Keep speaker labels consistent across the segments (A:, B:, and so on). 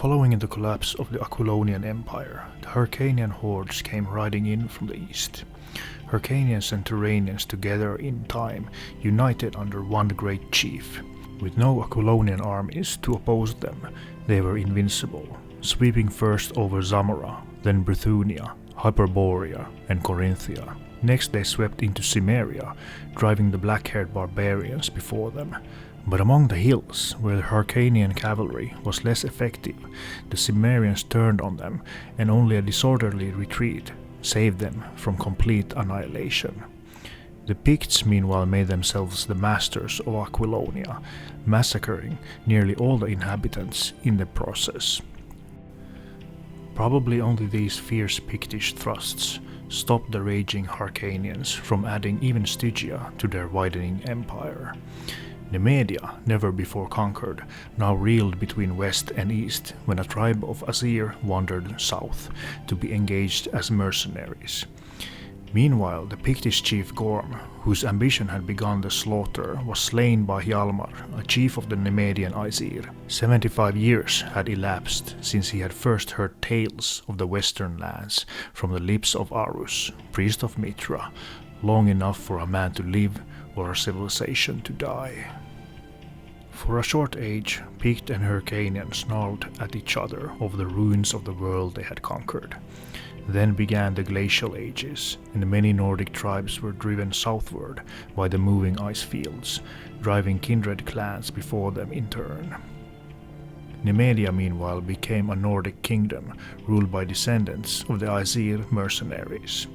A: Following the collapse of the Aquilonian Empire, the Hyrkanian hordes came riding in from the east. Hyrricanians and Turanians together in time united under one great chief. With no Aquilonian armies to oppose them, they were invincible, sweeping first over Zamora, then Bithynia, Hyperborea and Corinthia. Next they swept into Cimmeria, driving the black-haired barbarians before them. But among the hills, where the Hyrkanian cavalry was less effective, the Cimmerians turned on them, and only a disorderly retreat saved them from complete annihilation. The Picts meanwhile made themselves the masters of Aquilonia, massacring nearly all the inhabitants in the process. Probably only these fierce Pictish thrusts stopped the raging Hyrkanians from adding even Stygia to their widening empire. Nemedia, never before conquered, now reeled between west and east when a tribe of Aesir wandered south to be engaged as mercenaries. Meanwhile, the Pictish chief Gorm, whose ambition had begun the slaughter, was slain by Hjalmar, a chief of the Nemedian Aesir. 75 years had elapsed since he had first heard tales of the western lands from the lips of Arus, priest of Mitra, long enough for a man to live or a civilization to die. For a short age, Pict and Hyrkanian snarled at each other over the ruins of the world they had conquered. Then began the glacial ages, and many Nordic tribes were driven southward by the moving ice fields, driving kindred clans before them in turn. Nemedia meanwhile became a Nordic kingdom ruled by descendants of the Aesir mercenaries.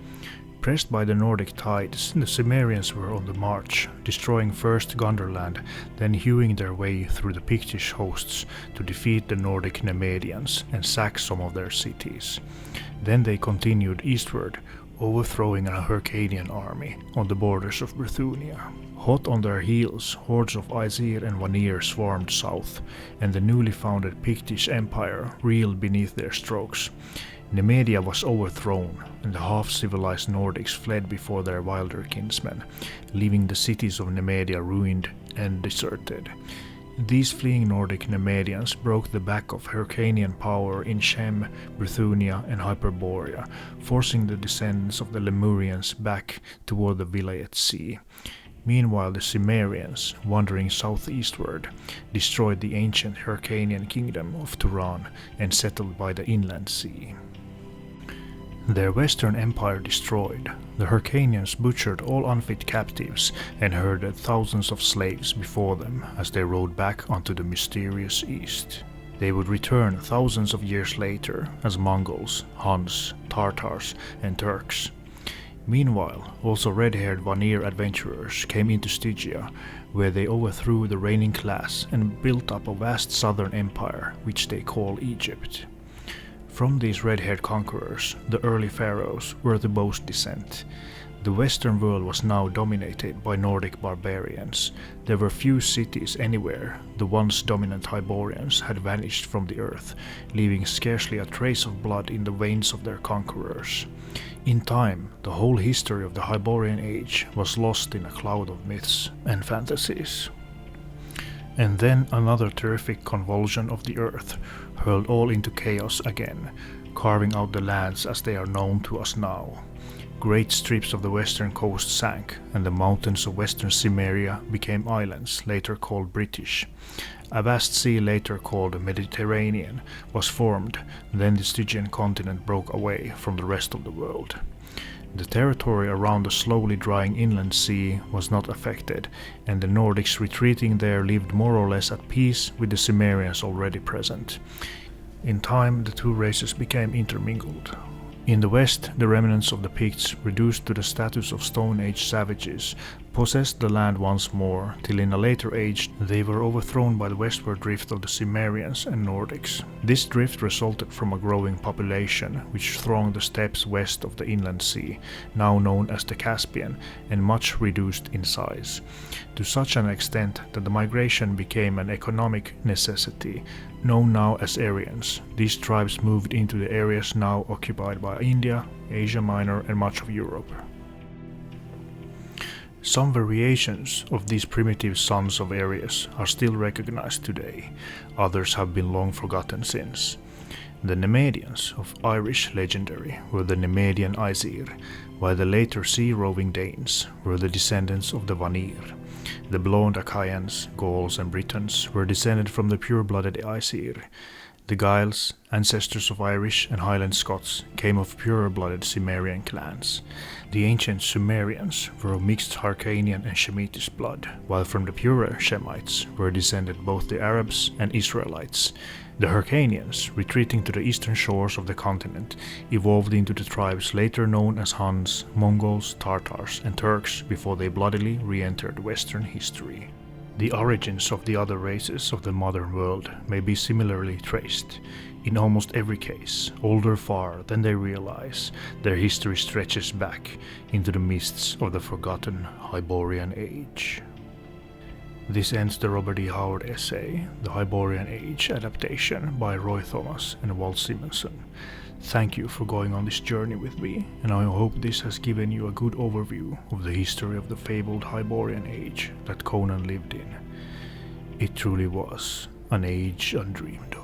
A: Pressed by the Nordic tides, the Cimmerians were on the march, destroying first Gondorland, then hewing their way through the Pictish hosts to defeat the Nordic Nemedians and sack some of their cities. Then they continued eastward, overthrowing a Hyrkanian army on the borders of Bithynia. Hot on their heels, hordes of Aesir and Vanir swarmed south, and the newly founded Pictish empire reeled beneath their strokes. Nemedia was overthrown, and the half-civilized Nordics fled before their wilder kinsmen, leaving the cities of Nemedia ruined and deserted. These fleeing Nordic Nemedians broke the back of Hyrkanian power in Shem, Bithynia and Hyperborea, forcing the descendants of the Lemurians back toward the Vilayet Sea. Meanwhile the Cimmerians, wandering southeastward, destroyed the ancient Hyrkanian kingdom of Turan and settled by the inland sea. Their western empire destroyed, the Hyrkanians butchered all unfit captives and herded thousands of slaves before them as they rode back onto the mysterious east. They would return thousands of years later as Mongols, Huns, Tartars and Turks. Meanwhile, also red-haired Vanir adventurers came into Stygia, where they overthrew the reigning class and built up a vast southern empire which they call Egypt. From these red-haired conquerors, the early pharaohs were the most descent. The western world was now dominated by Nordic barbarians. There were few cities anywhere. The once dominant Hyborians had vanished from the earth, leaving scarcely a trace of blood in the veins of their conquerors. In time, the whole history of the Hyborian Age was lost in a cloud of myths and fantasies. And then another terrific convulsion of the earth hurled all into chaos again, carving out the lands as they are known to us now. Great strips of the western coast sank, and the mountains of western Cimmeria became islands, later called British. A vast sea, later called Mediterranean, was formed, then the Stygian continent broke away from the rest of the world. The territory around the slowly drying inland sea was not affected, and the Nordics retreating there lived more or less at peace with the Cimmerians already present. In time, the two races became intermingled. In the west, the remnants of the Picts, reduced to the status of Stone Age savages, possessed the land once more, till in a later age they were overthrown by the westward drift of the Cimmerians and Nordics. This drift resulted from a growing population, which thronged the steppes west of the inland sea, now known as the Caspian, and much reduced in size, to such an extent that the migration became an economic necessity, known now as Aryans. These tribes moved into the areas now occupied by India, Asia Minor and much of Europe. Some variations of these primitive sons of Ares are still recognized today, others have been long forgotten since. The Nemedians of Irish legendary were the Nemedian Aesir, while the later sea-roving Danes were the descendants of the Vanir. The blonde Achaeans, Gauls and Britons were descended from the pure-blooded Aesir. The Gaels, ancestors of Irish and Highland Scots, came of pure-blooded Cimmerian clans. The ancient Sumerians were of mixed Hyrkanian and Shemitish blood, while from the purer Shemites were descended both the Arabs and Israelites. The Hyrkanians, retreating to the eastern shores of the continent, evolved into the tribes later known as Huns, Mongols, Tartars and Turks before they bloodily re-entered Western history. The origins of the other races of the modern world may be similarly traced. In almost every case, older far than they realize, their history stretches back into the mists of the forgotten Hyborian Age. This ends the Robert E. Howard essay, The Hyborian Age Adaptation by Roy Thomas and Walt Simonson. Thank you for going on this journey with me, and I hope this has given you a good overview of the history of the fabled Hyborian Age that Conan lived in. It truly was an age undreamed of.